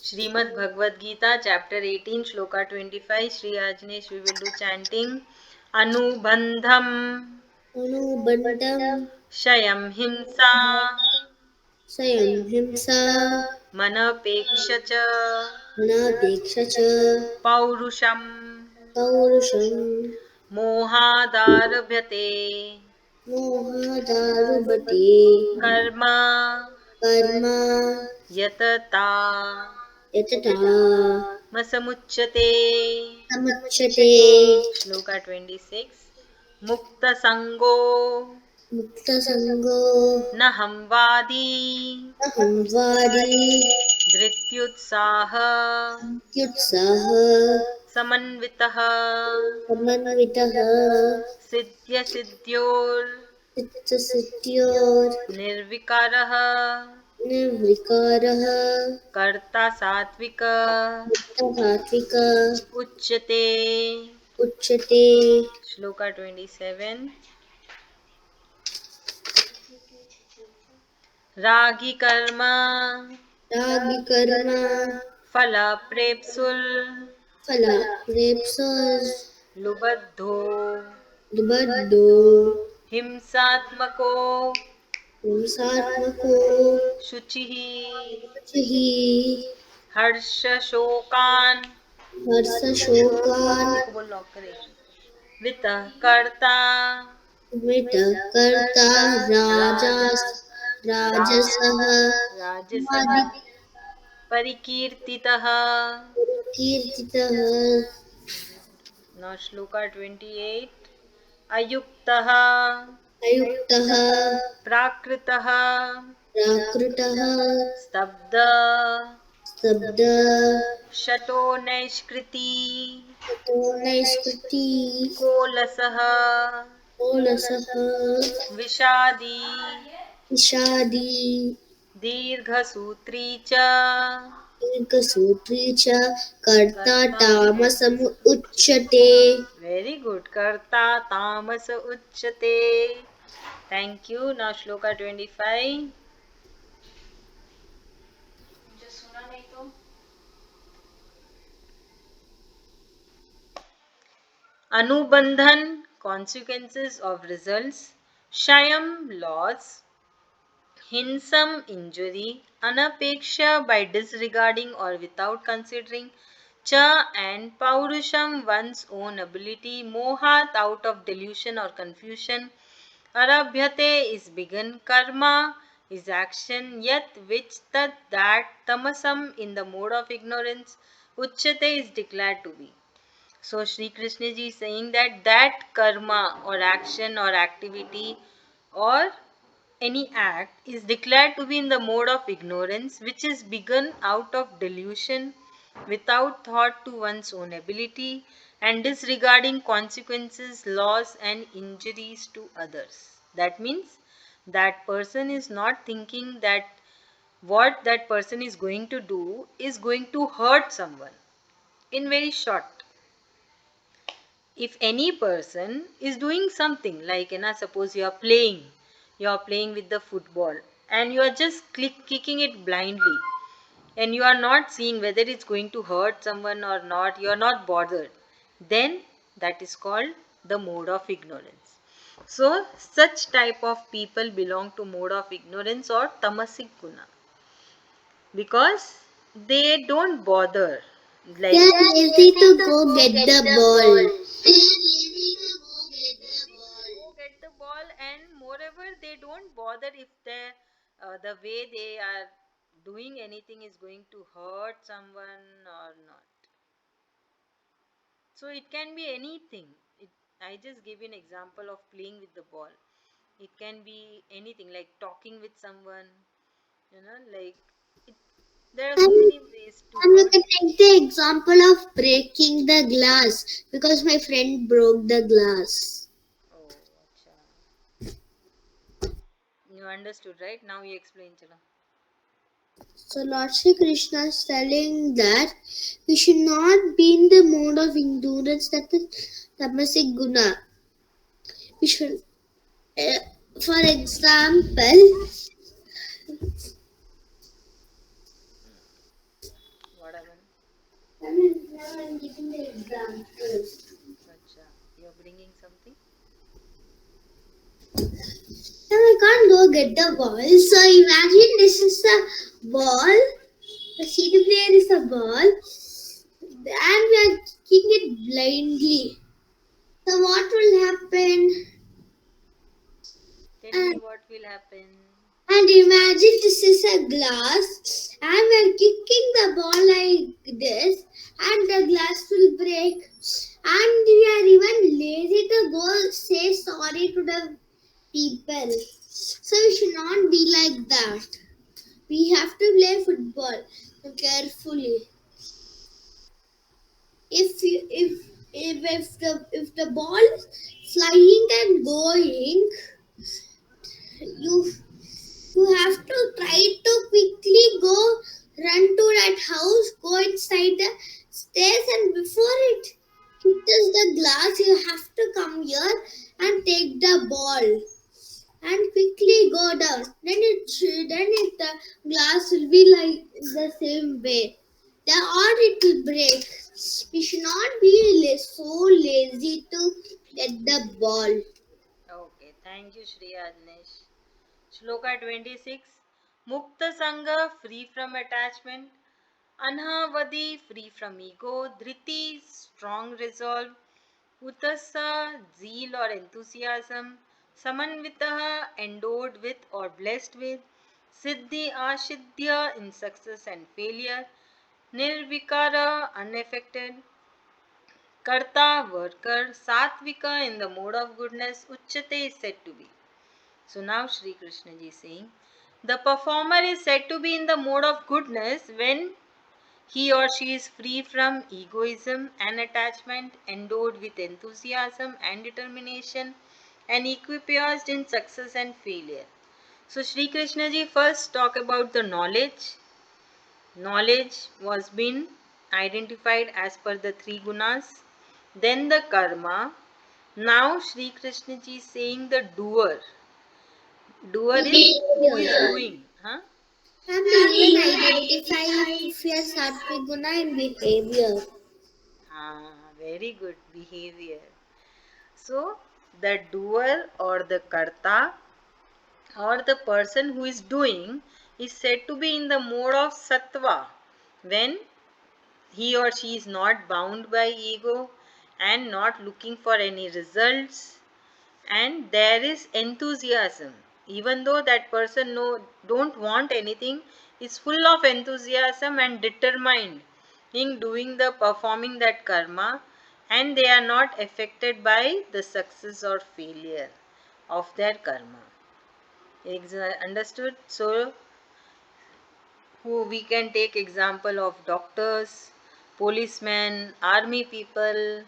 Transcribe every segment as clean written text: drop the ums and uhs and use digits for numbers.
Srimad Bhagwad Gita, Chapter-18, Sloka 25. Shri Ajnesh, we will do chanting. Anubandham Anubandam Shayam Himsa Sayam Himsa Manapeksha cha Anapeksha cha Paurusham Paurusham Mohadarabhyate Mohadarubhate Karma Karma Yatata Yatata Masamuchyate. Samuchyate Shloka 26. Mukta Sango Mukta Sango Nahamvadi Ahamvadi Dhrityutsaha Yutsaha Samanvitaha Samanvitaha Siddhya Siddhyor Chittasiddhyor Nirvikaraha Nirvikaraha Karta Satvika Satvika Uchyate. Uchyate Shloka 27. Ragi Karma Ragi Karma Phala Prepsul Phala Prepsas Lubadho Dubaddo Himsatmako Himsatmako Shuchihi Chihi Harsha Shokan. Harsa Shokan इसको बोल lock करे वितः कर्ता Vita Karta Rajas Rajasah राजसः परिकीर्तितः. Kirtitah Now Shloka 28. अयुक्तः Ayuktah प्राकृतः Prakritah स्तब्ध Sabda शतो नैष्कृति Naiskruti कोलसः Olasah विषादी Ishadi दीर्घसूत्री च Irkasutri cha Karta Tamasamu Uchyate. Very good कर्ता तामस उच्यते. Thank you. Now shloka 25. मुझे सुना नहीं तो. Anubandhan, consequences of results. Shayam, loss. Hinsam, injury. Anapeksha, by disregarding or without considering. Cha and Paurusham, one's own ability. Mohat, out of delusion or confusion. Arabhyate is begun. Karma is action. Yat, which, tat, that. Tamasam, in the mode of ignorance. Uchyate is declared to be. So Sri Krishna ji is saying that karma or action or activity or any act is declared to be in the mode of ignorance, which is begun out of delusion, without thought to one's own ability, and disregarding consequences, loss, and injuries to others. That means that person is not thinking that what that person is going to do is going to hurt someone. In very short, if any person is doing something like, suppose you are playing with the football and you are just kicking it blindly and you are not seeing whether it's going to hurt someone or not, you are not bothered, then that is called the mode of ignorance. So such type of people belong to mode of ignorance or tamasic guna, because they don't bother, like They are lazy to go get the ball. go get the ball, and moreover they don't bother if the way they are doing anything is going to hurt someone or not. So it can be anything. I just give you an example of playing with the ball. It can be anything like talking with someone, like it, there are so And, many ways to and we hurt. can take the example of breaking the glass because my friend broke the glass. Oh, acha. You understood, right? Now you explain, chala. So Lord Sri Krishna is telling that we should not be in the mode of endurance, that is tamasic guna. We should, for example, taking the example. Acha, you're bringing something? Now I can't go get the ball. So imagine this is a ball. The CD player is a ball, and we are kicking it blindly. So what will happen? Tell me And, what will happen. and imagine this is a glass, and we are kicking the ball like this, and the glass will break. And we are even lazy to go say sorry to the people. So we should not be like that. We have to play football carefully. If the ball is flying and going, you you have to try to quickly go run to that house, go inside the stairs, and before it hits the glass, you have to come here and take the ball and quickly go down. Then the glass will be like the same way. Then or it will break. We should not be so lazy to get the ball. Okay, thank you, Shri Ajnesh. Shloka 26. Mukta Sangha, free from attachment. Anhavadi, free from ego. Dhriti, strong resolve. Utasa, zeal or enthusiasm. Samanvitaha, endowed with or blessed with. Siddhi, ashidhya, in success and failure. Nirvikara, unaffected. Karta, worker. Satvika, in the mode of goodness. Uchyate is said to be. So now Sri Krishna ji is saying, the performer is said to be in the mode of goodness when he or she is free from egoism and attachment, endowed with enthusiasm and determination, and equipped in success and failure. So Sri Krishna ji first talk about the knowledge. Knowledge was been identified as per the three gunas. Then the karma. Now Sri Krishna ji is saying the doer. Doer is who is Behavior. doing. Huh? And we even identify if we are sattvic guna in behavior. Very good behavior. So, the doer or the karta or the person who is doing is said to be in the mode of sattva when he or she is not bound by ego and not looking for any results, and there is enthusiasm even though that person don't want anything, is full of enthusiasm and determined in doing the performing that karma, and they are not affected by the success or failure of their karma. Understood? So who we can take example of doctors, policemen, army people,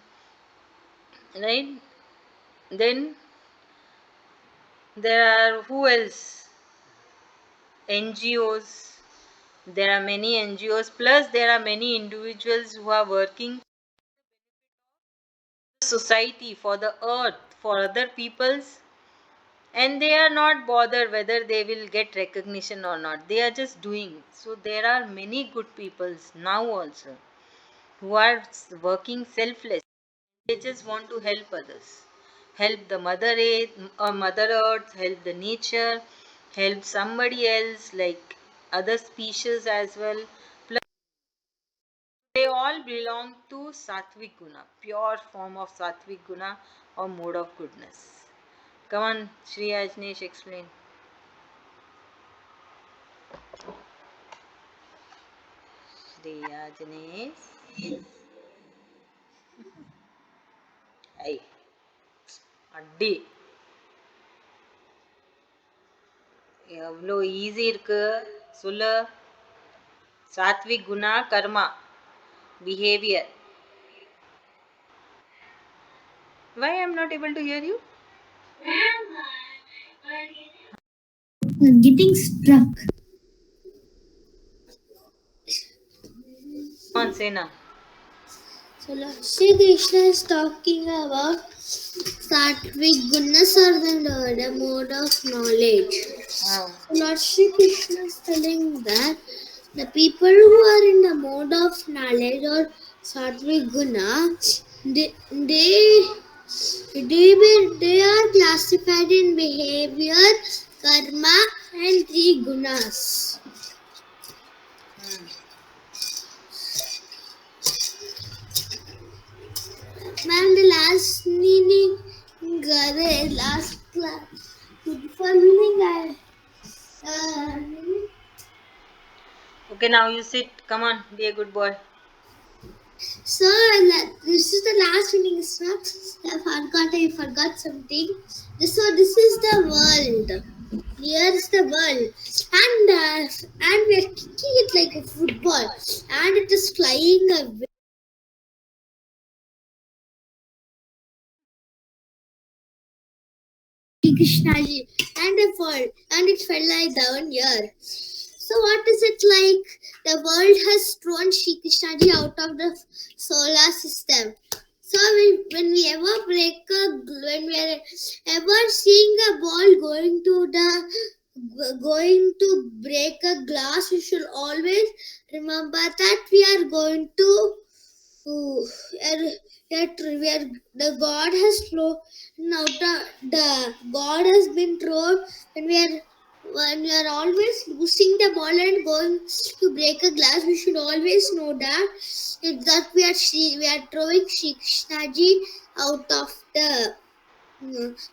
right? Then there are who else? NGOs. There are many NGOs, plus there are many individuals who are working for society, for the earth, for other peoples, and they are not bothered whether they will get recognition or not. They are just doing. So there are many good peoples now also who are working selfless. They just want to help others, help the mother earth, help the nature, help somebody else like other species as well. They all belong to Sattvic Guna, pure form of Sattvic Guna or mode of goodness. Come on, Shri Ajnesh, explain. Shri Ajnesh. Hey, அடி எவ்வளோ easy இருக்கு சொல்லு. சாத்விக் குணா கர்மா behavior. Why I am not able to hear you? Getting struck. Come on, say now. So Lord Shri Krishna is talking about sattvic goodness or the mode of knowledge. So Lord Shri Krishna is telling that the people who are in the mode of knowledge or Sattvic Guna, they, they, they are classified in behavior, karma, and three gunas. Hmm. Ma'am, the last meaning, last class, for meaning, Okay, now you sit. Come on, be a good boy. so this is the last meaning, sir. I forgot something. This is the world. Here is the world, and we are kicking it like a football, and it is flying away. Krishna ji, and a fall, and it fell like down here. So what is it like? The world has thrown Sri Krishna ji out of the solar system. So when we ever when we are ever seeing a ball going to break a glass, we should always remember that we are going to where the God has thrown out the God has been thrown when we are always losing the ball and going to break a glass. We should always know that we are throwing Shri Krishna ji out of the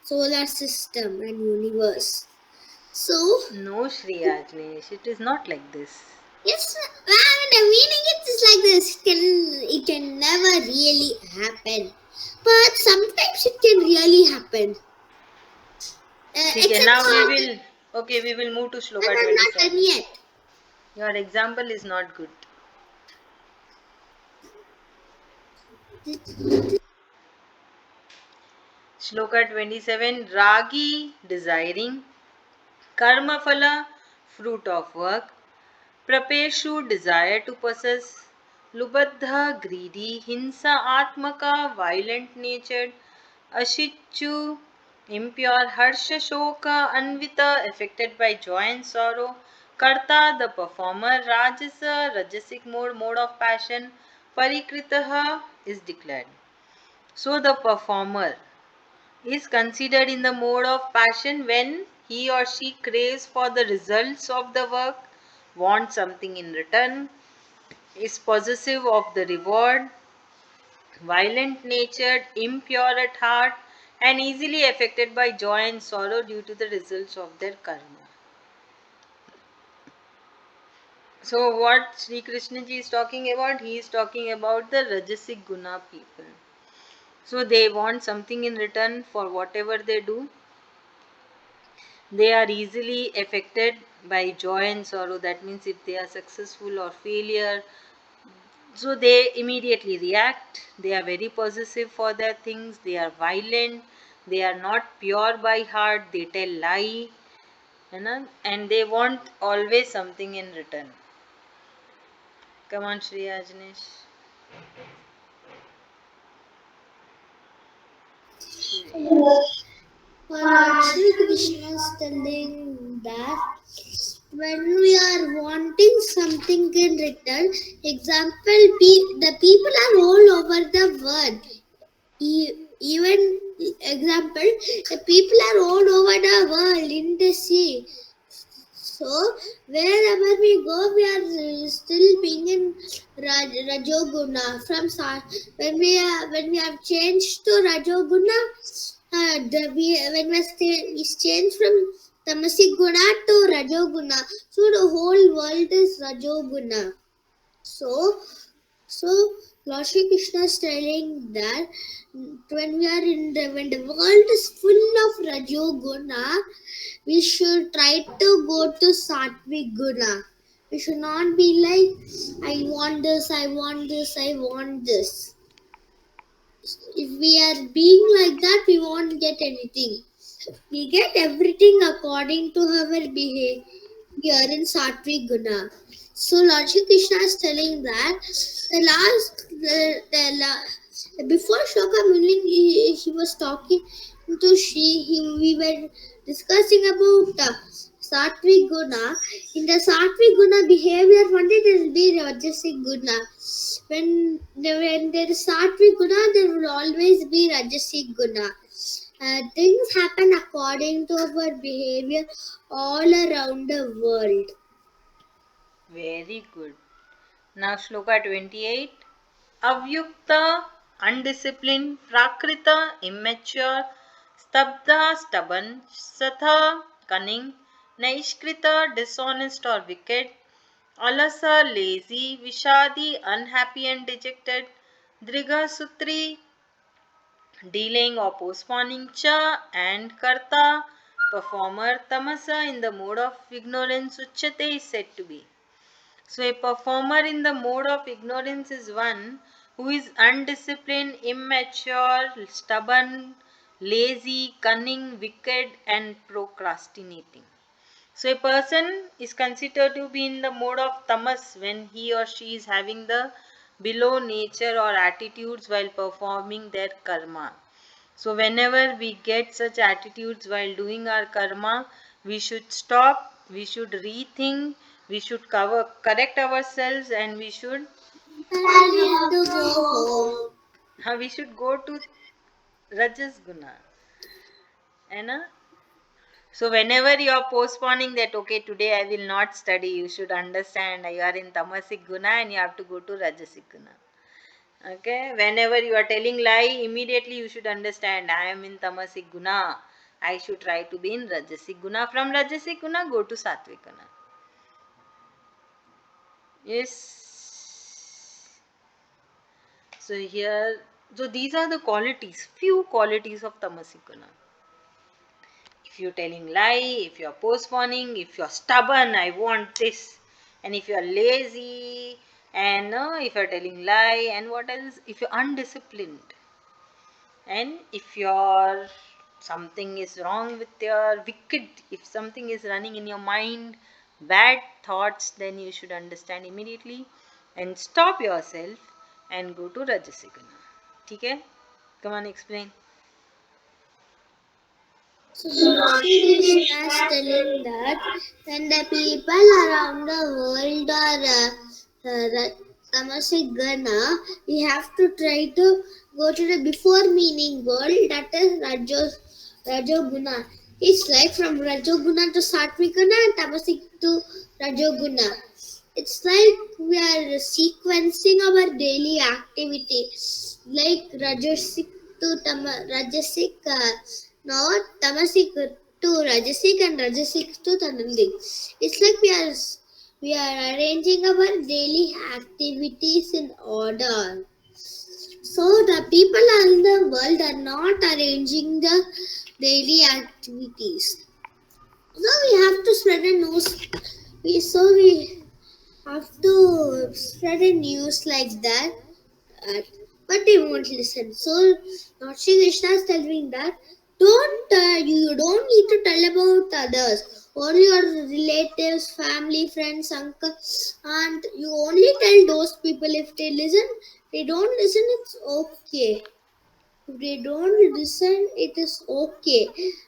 solar system and universe. So No, Shri Ajnesh, it is not like this. yes, the meaning it is like this. It can never really happen, but sometimes it can really happen. Okay, Except now we for will. Okay, we will move to and Shloka I'm not 27. done yet. Your example is not good. Shloka 27. Ragi, desiring. Karma phala, fruit of work. Prapeshu, desire to possess. Lubadha, greedy. Hinsa, atmaka, violent natured. Ashichu, impure. Harsha, shoka, anvita, affected by joy and sorrow. Karta, the performer. Rajasa, rajasic mode, mode of passion. Parikritaha is declared. So the performer is considered in the mode of passion when he or she craves for the results of the work, wants something in return, is possessive of the reward, violent natured, impure at heart, and easily affected by joy and sorrow due to the results of their karma. So, what Sri Krishna ji is talking about? He is talking about the Rajasic Guna people. So, they want something in return for whatever they do. They are easily affected by joy and sorrow. That means if they are successful or failure, so they immediately react. They are very possessive for their things. They are violent. They are not pure by heart. They tell lie, and they want always something in return. Come on, Shri Ajnesh. For Lord Sri Krishna is telling that when we are wanting something in return, example, the people are all over the world. Even example, the people are all over the world in the sea. So wherever we go, we are still being in Rajoguna. When we have changed to Rajoguna, when we change from Tamasic Guna to Rajoguna, so the whole world is Rajoguna. So Lord Shri Krishna is telling that when the world is full of Rajoguna, we should try to go to Sattvic Guna. We should not be like, I want this, I want this, I want this. If we are being like that, we won't get anything. We get everything according to our behavior in Sattvic Guna. So Lord Shri Krishna is telling that before Shloka Mulin, he was talking to we were discussing about Sattvic Guna. In the Sattvic Guna behavior, only there will be Rajasic Guna. When there is Sattvic Guna, there will always be Rajasic Guna. Things happen according to our behavior all around the world. Very good. Now Shloka 28. Avyukta, undisciplined, Prakrita, immature, Stabdha, stubborn, Satha, cunning, Naishkrita, dishonest or wicked, Alasa, lazy, Vishadi, unhappy and dejected, Driga, Sutri, delaying or postponing, Cha, and Karta, performer, Tamasa, in the mode of ignorance, Uchate is said to be. So, a performer in the mode of ignorance is one who is undisciplined, immature, stubborn, lazy, cunning, wicked, and procrastinating. So, a person is considered to be in the mode of tamas when he or she is having the below nature or attitudes while performing their karma. So, whenever we get such attitudes while doing our karma, we should stop, we should rethink, we should correct ourselves, and we should And we have to go home. we should go to Rajas Guna. है ना? So whenever you are postponing that, okay, today I will not study, you should understand you are in Tamasic Guna and you have to go to Rajasic Guna. Okay, whenever you are telling lie, immediately you should understand I am in Tamasic Guna. I should try to be in Rajasic Guna. From Rajasic Guna, go to Sattvic Guna. Yes. So here, so these are the qualities, few qualities of Tamasic Guna. If you're telling lie, if you're postponing, if you're stubborn, I want this. And if you're lazy, and if you're telling lie, and what else? If you're undisciplined, and if you're something is wrong with your wicked, if something is running in your mind, bad thoughts, then you should understand immediately and stop yourself and go to Rajasiguna. Okay? Come on, explain. So Lord Shri Krishna is telling that when the people around the world are tamasic gana, we have to try to go to the before meaning world, that is Rajoguna. It's like from Rajoguna to Satvikana and Tamasic to Rajoguna. It's like we are sequencing our daily activity, like Rajasic, now Tamasic to Rajasic and Rajasic to Tanandik. It's like we are arranging our daily activities in order. So the people in the world are not arranging the daily activities. So we have to spread a news. We have to spread a news like that, uh, but they won't listen. So Lord Shri Krishna is telling that you don't need to tell about others. Only your relatives, family, friends, uncle, and you only tell those people. If they listen, they don't listen, it's okay. If they don't listen, it is okay.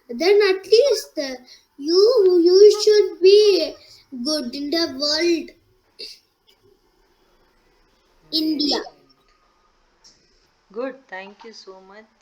Then at least you should be good in the world. Very India. good. Good. Thank you so much.